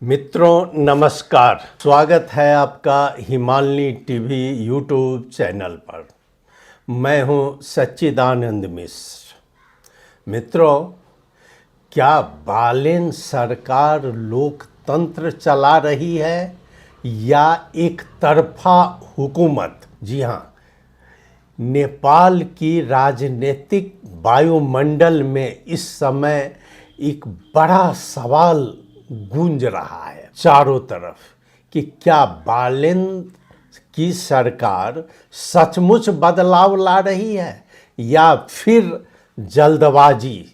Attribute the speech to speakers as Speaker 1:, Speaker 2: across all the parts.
Speaker 1: मित्रों नमस्कार, स्वागत है आपका हिमालनी टीवी यूट्यूब चैनल पर। मैं हूं सच्चिदानंद मिश्र। मित्रों, क्या बालेन सरकार लोकतंत्र चला रही है या एक तरफा हुकूमत? जी हाँ, नेपाल की राजनीतिक वायुमंडल में इस समय एक बड़ा सवाल गूंज रहा है चारों तरफ कि क्या बालेन की सरकार सचमुच बदलाव ला रही है या फिर जल्दबाजी,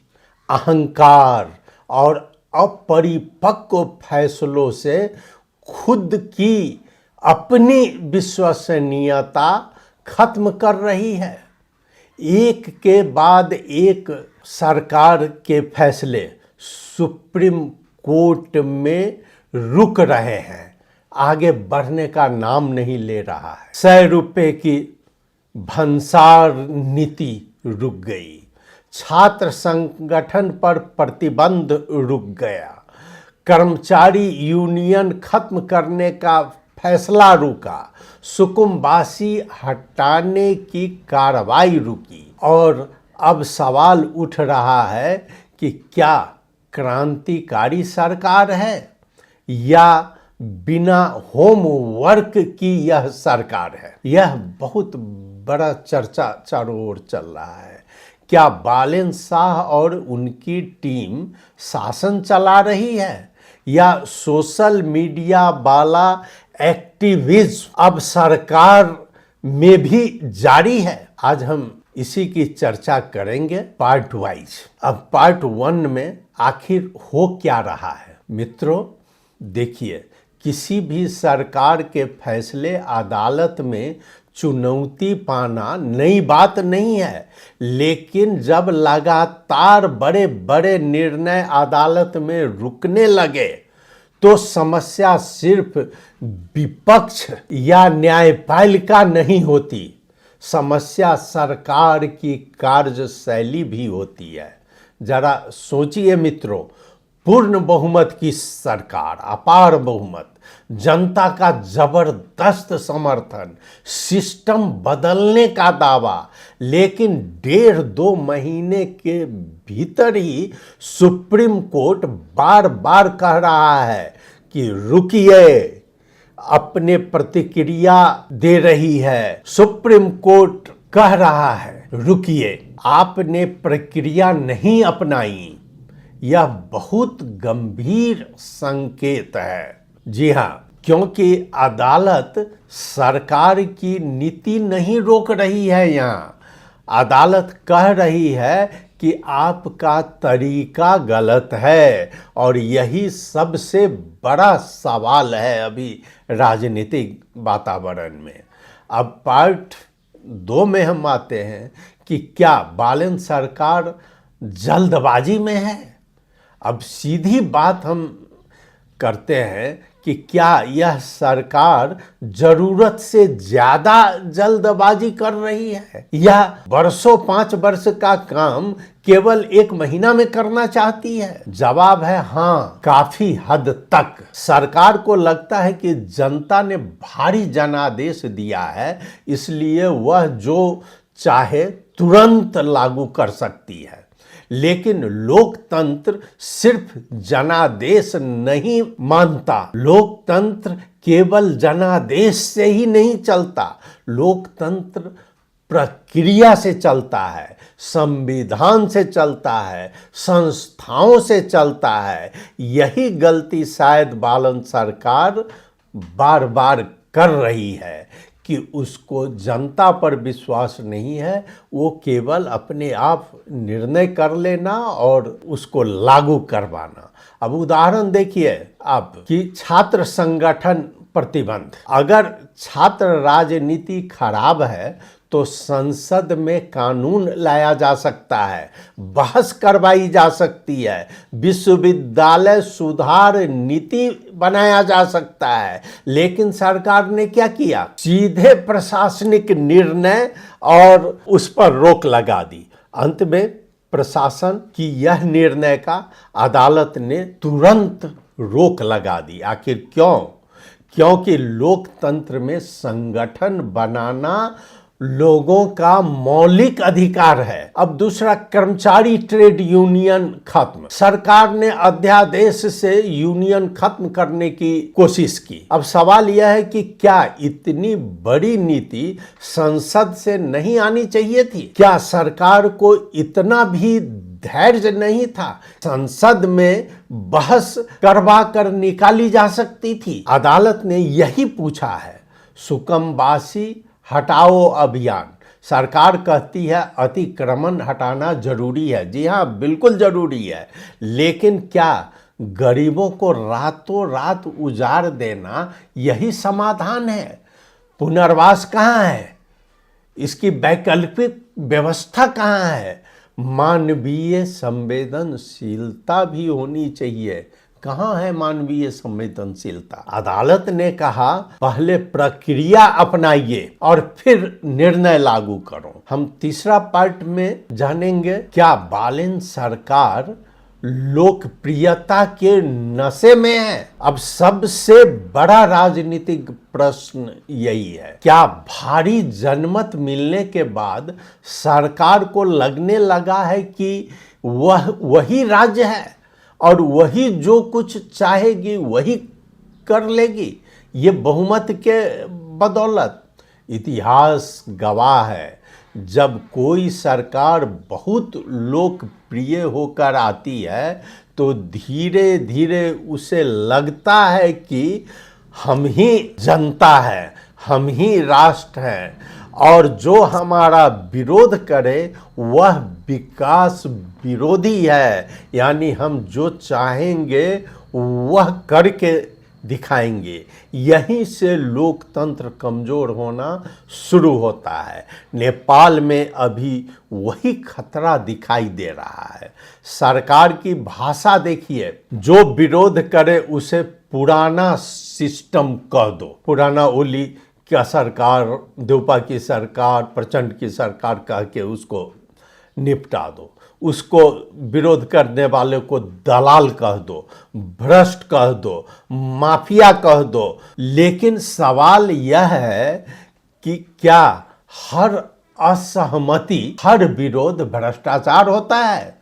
Speaker 1: अहंकार और अपरिपक्व फैसलों से खुद की अपनी विश्वसनीयता खत्म कर रही है। एक के बाद एक सरकार के फैसले सुप्रीम कोर्ट में रुक रहे हैं, आगे बढ़ने का नाम नहीं ले रहा है। 100 रुपये की भंसार नीति रुक गई, छात्र संगठन पर प्रतिबंध रुक गया, कर्मचारी यूनियन खत्म करने का फैसला रुका, सुकुम्बासी हटाने की कार्रवाई रुकी और अब सवाल उठ रहा है कि क्या क्रांतिकारी सरकार है या बिना होमवर्क की यह सरकार है। यह बहुत बड़ा चर्चा चारों ओर चल रहा है। क्या बालेन शाह और उनकी टीम शासन चला रही है या सोशल मीडिया वाला एक्टिविज्म अब सरकार में भी जारी है? आज हम इसी की चर्चा करेंगे पार्ट वाइज। अब पार्ट 1 में आखिर हो क्या रहा है? मित्रों देखिए, किसी भी सरकार के फैसले अदालत में चुनौती पाना नई बात नहीं है, लेकिन जब लगातार बड़े बड़े निर्णय अदालत में रुकने लगे तो समस्या सिर्फ विपक्ष या न्यायपालिका नहीं होती, समस्या सरकार की कार्यशैली भी होती है। जरा सोचिए मित्रों, पूर्ण बहुमत की सरकार, अपार बहुमत, जनता का जबरदस्त समर्थन, सिस्टम बदलने का दावा, लेकिन 1.5-2 महीने के भीतर ही सुप्रीम कोर्ट बार बार कह रहा है कि रुकिए, अपने प्रतिक्रिया दे रही है। सुप्रीम कोर्ट कह रहा है रुकिए, आपने प्रक्रिया नहीं अपनाई। यह बहुत गंभीर संकेत है। जी हाँ, क्योंकि अदालत सरकार की नीति नहीं रोक रही है। यहाँ अदालत कह रही है कि आपका तरीका गलत है और यही सबसे बड़ा सवाल है अभी राजनीतिक वातावरण में। अब पार्ट 2 में हम आते हैं कि क्या बालेन सरकार जल्दबाजी में है? अब सीधी बात हम करते हैं कि क्या यह सरकार जरूरत से ज्यादा जल्दबाजी कर रही है या वर्षों 5 वर्ष का काम केवल 1 महीना में करना चाहती है? जवाब है हाँ, काफी हद तक। सरकार को लगता है कि जनता ने भारी जनादेश दिया है, इसलिए वह जो चाहे तुरंत लागू कर सकती है। लेकिन लोकतंत्र सिर्फ जनादेश नहीं मानता। लोकतंत्र केवल जनादेश से ही नहीं चलता। लोकतंत्र प्रक्रिया से चलता है, संविधान से चलता है, संस्थाओं से चलता है। यही गलती शायद बालेन सरकार बार बार कर रही है कि उसको जनता पर विश्वास नहीं है, वो केवल अपने आप निर्णय कर लेना और उसको लागू करवाना। अब उदाहरण देखिए आप कि छात्र संगठन प्रतिबंध। अगर छात्र राजनीति खराब है तो संसद में कानून लाया जा सकता है, बहस करवाई जा सकती है, विश्वविद्यालय सुधार नीति बनाया जा सकता है। लेकिन सरकार ने क्या किया? सीधे प्रशासनिक निर्णय और उस पर रोक लगा दी। अंत में प्रशासन की यह निर्णय का अदालत ने तुरंत रोक लगा दी। आखिर क्यों? क्योंकि लोकतंत्र में संगठन बनाना लोगों का मौलिक अधिकार है। अब दूसरा, कर्मचारी ट्रेड यूनियन खत्म। सरकार ने अध्यादेश से यूनियन खत्म करने की कोशिश की। अब सवाल यह है कि क्या इतनी बड़ी नीति संसद से नहीं आनी चाहिए थी? क्या सरकार को इतना भी धैर्य नहीं था? संसद में बहस करवा कर निकाली जा सकती थी। अदालत ने यही पूछा है। सुकमवासी हटाओ अभियान, सरकार कहती है अतिक्रमण हटाना जरूरी है। जी हाँ, बिल्कुल जरूरी है, लेकिन क्या गरीबों को रातों रात उजाड़ देना यही समाधान है? पुनर्वास कहाँ है? इसकी वैकल्पिक व्यवस्था कहाँ है? मानवीय संवेदनशीलता भी होनी चाहिए। कहाँ है मानवीय संवेदनशीलता? अदालत ने कहा पहले प्रक्रिया अपनाइए और फिर निर्णय लागू करो। हम तीसरा पार्ट में जानेंगे, क्या बालेन सरकार लोकप्रियता के नशे में है? अब सबसे बड़ा राजनीतिक प्रश्न यही है, क्या भारी जनमत मिलने के बाद सरकार को लगने लगा है कि वह वही राज्य है और वही जो कुछ चाहेगी वही कर लेगी, ये बहुमत के बदौलत? इतिहास गवाह है, जब कोई सरकार बहुत लोकप्रिय होकर आती है तो धीरे धीरे उसे लगता है कि हम ही जनता है, हम ही राष्ट्र हैं, और जो हमारा विरोध करे वह विकास विरोधी है। यानी हम जो चाहेंगे वह करके दिखाएंगे। यहीं से लोकतंत्र कमजोर होना शुरू होता है। नेपाल में अभी वही खतरा दिखाई दे रहा है। सरकार की भाषा देखिए, जो विरोध करे उसे पुराना सिस्टम कह दो। पुराना ओली क्या सरकार, देउपा की सरकार, प्रचंड की सरकार कह के उसको निपटा दो। उसको विरोध करने वाले को दलाल कह दो, भ्रष्ट कह दो, माफिया कह दो। लेकिन सवाल यह है कि क्या हर असहमति, हर विरोध भ्रष्टाचार होता है?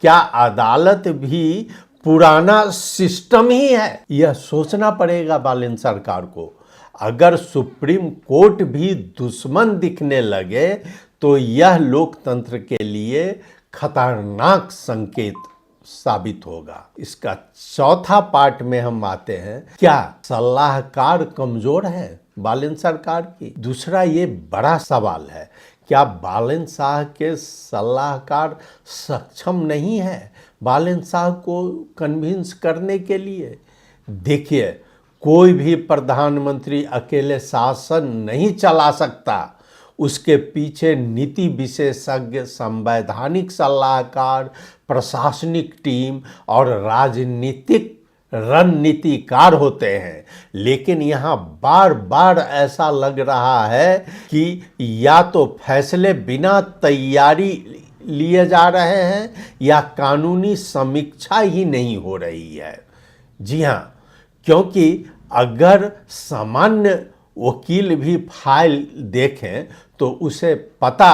Speaker 1: क्या अदालत भी पुराना सिस्टम ही है? यह सोचना पड़ेगा बालेन सरकार को। अगर सुप्रीम कोर्ट भी दुश्मन दिखने लगे तो यह लोकतंत्र के लिए खतरनाक संकेत साबित होगा। इसका चौथा पार्ट में हम आते हैं, क्या सलाहकार कमजोर है बालेन सरकार की? दूसरा ये बड़ा सवाल है, क्या बालेन शाह के सलाहकार सक्षम नहीं है बालेन शाह को कन्विंस करने के लिए? देखिए, कोई भी प्रधानमंत्री अकेले शासन नहीं चला सकता। उसके पीछे नीति विशेषज्ञ, संवैधानिक सलाहकार, प्रशासनिक टीम और राजनीतिक रणनीतिकार होते हैं। लेकिन यहाँ बार बार ऐसा लग रहा है कि या तो फैसले बिना तैयारी लिए जा रहे हैं या कानूनी समीक्षा ही नहीं हो रही है। जी हाँ, क्योंकि अगर सामान्य वकील भी फाइल देखें तो उसे पता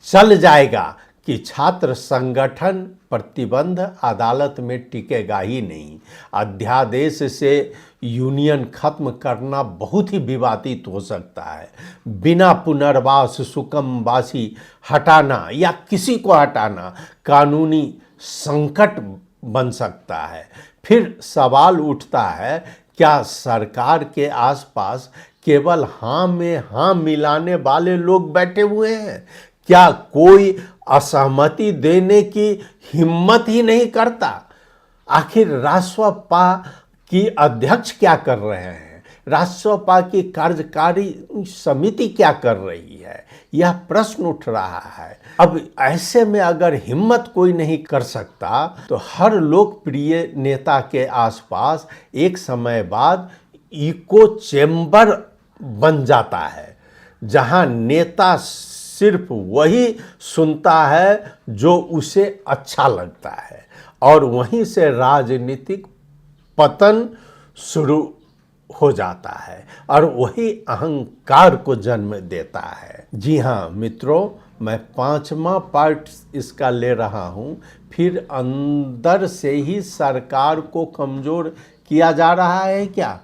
Speaker 1: चल जाएगा कि छात्र संगठन प्रतिबंध अदालत में टिकेगा ही नहीं। अध्यादेश से यूनियन खत्म करना बहुत ही विवादित हो सकता है। बिना पुनर्वास सुकमवासी हटाना या किसी को हटाना कानूनी संकट बन सकता है। फिर सवाल उठता है, क्या सरकार के आसपास केवल हाँ में हाँ मिलाने वाले लोग बैठे हुए हैं? क्या कोई असहमति देने की हिम्मत ही नहीं करता? आखिर राष्ट्रपा की अध्यक्ष क्या कर रहे हैं? राष्ट्रपा की कार्यकारी समिति क्या कर रही है? यह प्रश्न उठ रहा है। अब ऐसे में अगर हिम्मत कोई नहीं कर सकता तो हर लोकप्रिय नेता के आसपास एक समय बाद इको चेंबर बन जाता है, जहां नेता सिर्फ वही सुनता है जो उसे अच्छा लगता है और वहीं से राजनीतिक पतन शुरू हो जाता है और वही अहंकार को जन्म देता है। जी हाँ मित्रों, मैं 5वां पार्ट इसका ले रहा हूँ। फिर अंदर से ही सरकार को कमज़ोर किया जा रहा है क्या?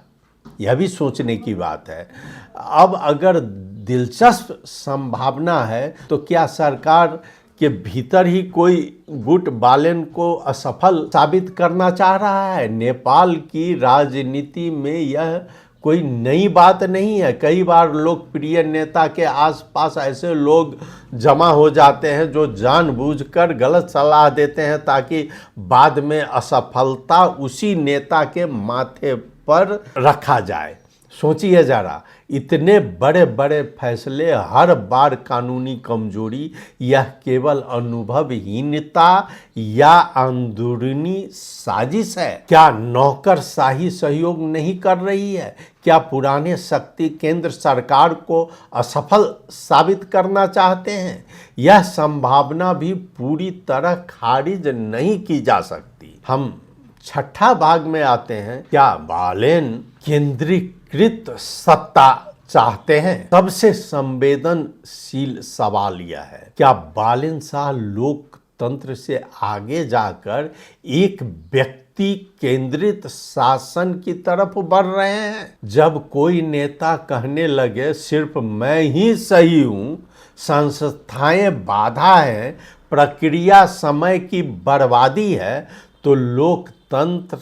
Speaker 1: यह भी सोचने की बात है। अब अगर दिलचस्प संभावना है तो क्या सरकार के भीतर ही कोई गुट बालेन को असफल साबित करना चाह रहा है? नेपाल की राजनीति में यह कोई नई बात नहीं है। कई बार लोकप्रिय नेता के आसपास ऐसे लोग जमा हो जाते हैं जो जानबूझकर गलत सलाह देते हैं ताकि बाद में असफलता उसी नेता के माथे पर रखा जाए। सोचिए जरा, इतने बड़े बड़े फैसले, हर बार कानूनी कमजोरी, यह केवल अनुभवहीनता या अंदरूनी साजिश है? क्या नौकरशाही सहयोग नहीं कर रही है? क्या पुराने शक्ति केंद्र सरकार को असफल साबित करना चाहते हैं? यह संभावना भी पूरी तरह खारिज नहीं की जा सकती। हम छठा भाग में आते हैं। क्या बालेन केंद्रीकृत सत्ता चाहते हैं? सबसे संवेदनशील सवाल यह है, क्या बालेन शाह लोकतंत्र से आगे जाकर एक व्यक्ति केंद्रित शासन की तरफ बढ़ रहे हैं? जब कोई नेता कहने लगे सिर्फ मैं ही सही हूं, संस्थाएं बाधा है, प्रक्रिया समय की बर्बादी है, तो लोकतंत्र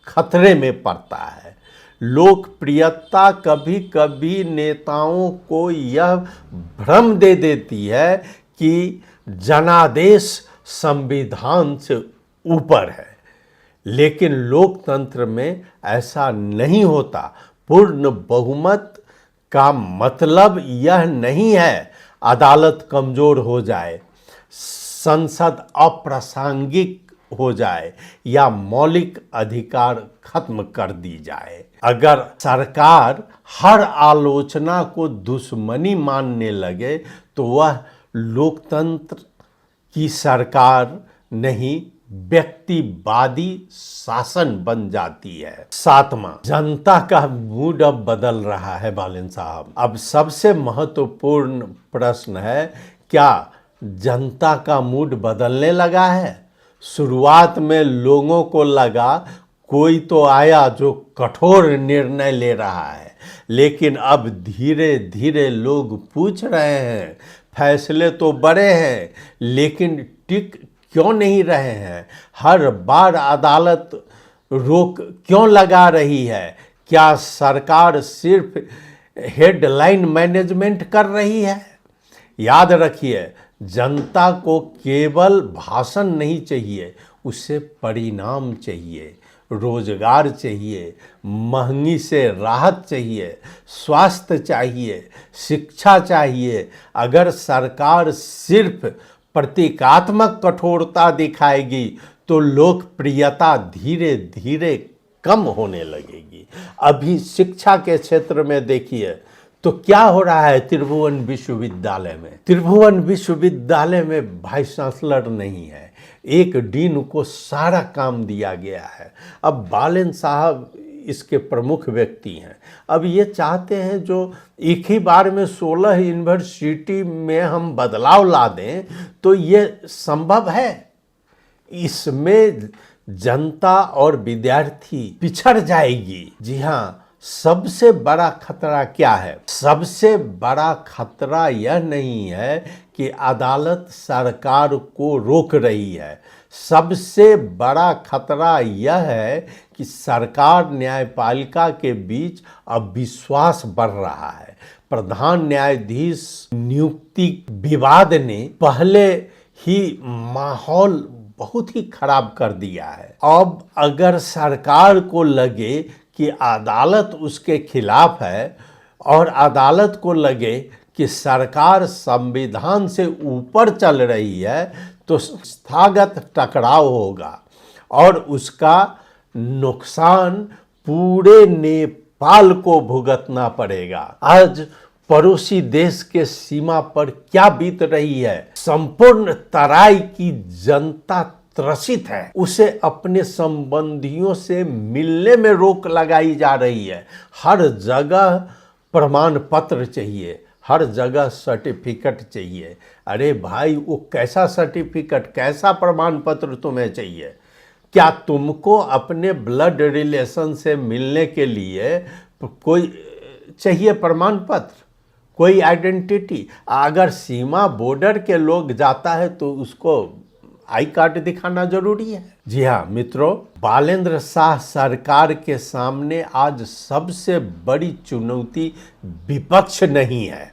Speaker 1: खतरे में पड़ता है। लोकप्रियता कभी कभी नेताओं को यह भ्रम दे देती है कि जनादेश संविधान से ऊपर है, लेकिन लोकतंत्र में ऐसा नहीं होता। पूर्ण बहुमत का मतलब यह नहीं है अदालत कमजोर हो जाए, संसद अप्रासंगिक हो जाए या मौलिक अधिकार खत्म कर दी जाए। अगर सरकार हर आलोचना को दुश्मनी मानने लगे तो वह लोकतंत्र की सरकार नहीं, व्यक्तिवादी शासन बन जाती है। 7वां, जनता का मूड अब बदल रहा है बालेन साहब। अब सबसे महत्वपूर्ण प्रश्न है, क्या जनता का मूड बदलने लगा है? शुरुआत में लोगों को लगा कोई तो आया जो कठोर निर्णय ले रहा है, लेकिन अब धीरे धीरे लोग पूछ रहे हैं, फैसले तो बड़े हैं लेकिन टिक क्यों नहीं रहे हैं? हर बार अदालत रोक क्यों लगा रही है? क्या सरकार सिर्फ हेडलाइन मैनेजमेंट कर रही है? याद रखिए, जनता को केवल भाषण नहीं चाहिए, उसे परिणाम चाहिए। रोजगार चाहिए, महंगी से राहत चाहिए, स्वास्थ्य चाहिए, शिक्षा चाहिए। अगर सरकार सिर्फ प्रतीकात्मक कठोरता दिखाएगी तो लोकप्रियता धीरे धीरे कम होने लगेगी। अभी शिक्षा के क्षेत्र में देखिए तो क्या हो रहा है त्रिभुवन विश्वविद्यालय में। त्रिभुवन विश्वविद्यालय में वाइस चांसलर नहीं है, एक डीन को सारा काम दिया गया है। अब बालेन साहब इसके प्रमुख व्यक्ति हैं। अब ये चाहते हैं जो एक ही बार में 16 यूनिवर्सिटी में हम बदलाव ला दें, तो ये संभव है? इसमें जनता और विद्यार्थी पिछड़ जाएगी। जी हाँ, सबसे बड़ा खतरा क्या है? सबसे बड़ा खतरा यह नहीं है कि अदालत सरकार को रोक रही है। सबसे बड़ा खतरा यह है कि सरकार न्यायपालिका के बीच अब विश्वास बढ़ रहा है। प्रधान न्यायाधीश नियुक्ति विवाद ने पहले ही माहौल बहुत ही खराब कर दिया है। अब अगर सरकार को लगे कि अदालत उसके खिलाफ है और अदालत को लगे कि सरकार संविधान से ऊपर चल रही है, तो संस्थागत टकराव होगा और उसका नुकसान पूरे नेपाल को भुगतना पड़ेगा। आज पड़ोसी देश के सीमा पर क्या बीत रही है? संपूर्ण तराई की जनता त्रसित है, उसे अपने संबंधियों से मिलने में रोक लगाई जा रही है। हर जगह प्रमाण पत्र चाहिए, हर जगह सर्टिफिकेट चाहिए। अरे भाई, वो कैसा सर्टिफिकेट, कैसा प्रमाण पत्र तुम्हें चाहिए? क्या तुमको अपने ब्लड रिलेशन से मिलने के लिए कोई चाहिए प्रमाण पत्र, कोई आइडेंटिटी? अगर सीमा बॉर्डर के लोग जाता है तो उसको आई कार्ड दिखाना जरूरी है। जी हाँ मित्रों, बालेंद्र शाह सरकार के सामने आज सबसे बड़ी चुनौती विपक्ष नहीं है,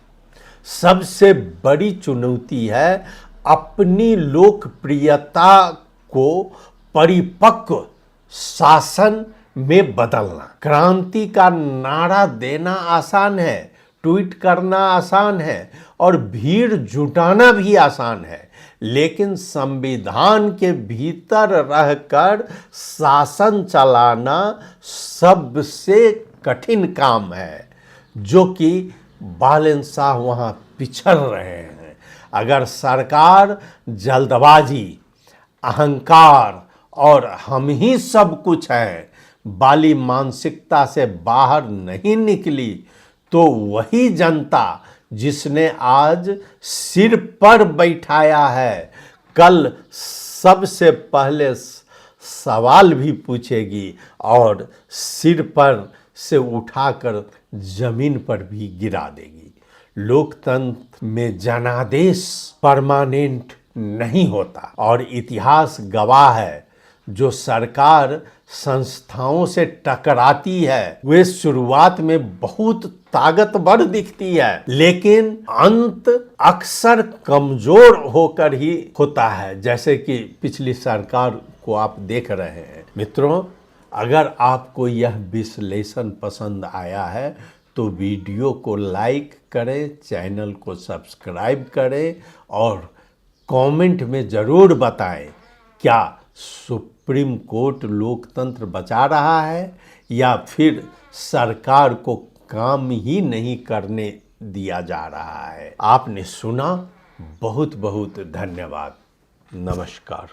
Speaker 1: सबसे बड़ी चुनौती है अपनी लोकप्रियता को परिपक्व शासन में बदलना। क्रांति का नारा देना आसान है, ट्वीट करना आसान है और भीड़ जुटाना भी आसान है, लेकिन संविधान के भीतर रहकर शासन चलाना सबसे कठिन काम है, जो कि बालेंद्र शाह वहाँ पिछड़ रहे हैं। अगर सरकार जल्दबाजी, अहंकार और हम ही सब कुछ हैं वाली मानसिकता से बाहर नहीं निकली तो वही जनता जिसने आज सिर पर बैठाया है, कल सबसे पहले सवाल भी पूछेगी और सिर पर से उठाकर जमीन पर भी गिरा देगी। लोकतंत्र में जनादेश परमानेंट नहीं होता और इतिहास गवाह है, जो सरकार संस्थाओं से टकराती है वे शुरुआत में बहुत ताकतवर दिखती है, लेकिन अंत अक्सर कमजोर होकर ही होता है, जैसे कि पिछली सरकार को आप देख रहे हैं। मित्रों, अगर आपको यह विश्लेषण पसंद आया है तो वीडियो को लाइक करें, चैनल को सब्सक्राइब करें और कमेंट में ज़रूर बताएं, क्या सुप्रीम कोर्ट लोकतंत्र बचा रहा है या फिर सरकार को काम ही नहीं करने दिया जा रहा है? आपने सुना, बहुत बहुत धन्यवाद। नमस्कार।